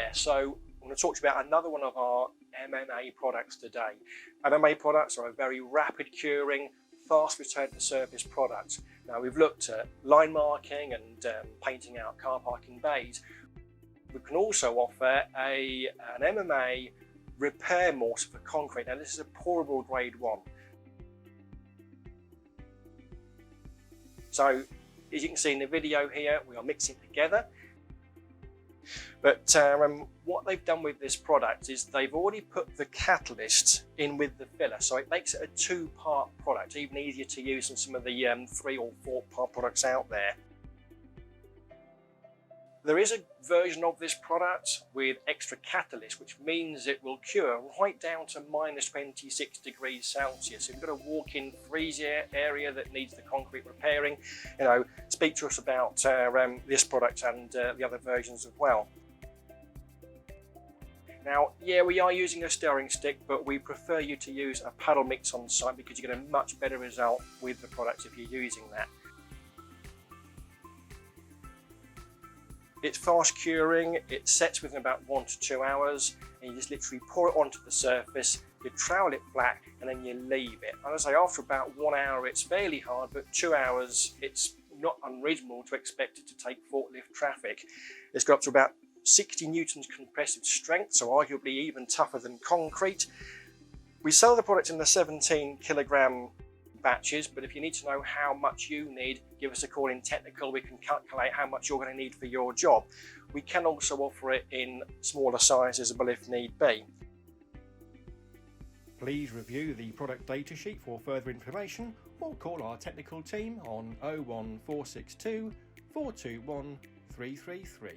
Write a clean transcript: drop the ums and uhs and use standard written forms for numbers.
there. So I'm going to talk to you about another one of our MMA products today. MMA products are a very rapid curing, fast return to service product. Now we've looked at line marking and painting out car parking bays. We can also offer an MMA repair mortar for concrete. Now this is a pourable grade 1. So as you can see in the video here, we are mixing together. But what they've done with this product is they've already put the catalyst in with the filler, so it makes it a 2-part product, even easier to use than some of the 3 or 4-part products out there. There is a version of this product with extra catalyst, which means it will cure right down to minus 26 degrees Celsius. If you've got a walk-in freeze area that needs the concrete repairing, speak to us about this product and the other versions as well. Now, yeah, we are using a stirring stick, but we prefer you to use a paddle mix on site because you get a much better result with the product if you're using that. It's fast curing, it sets within about 1 to 2 hours, and you just literally pour it onto the surface, you trowel it flat, and then you leave it. And as I say, after about 1 hour, it's fairly hard, but 2 hours, it's not unreasonable to expect it to take forklift traffic. It's got up to about 60 newtons compressive strength, so arguably even tougher than concrete. We sell the product in the 17 kilogram batches, but if you need to know how much you need, give us a call in technical. We can calculate how much you're going to need for your job. We can also offer it in smaller sizes if need be. Please review the product data sheet for further information or call our technical team on 01462 421 333.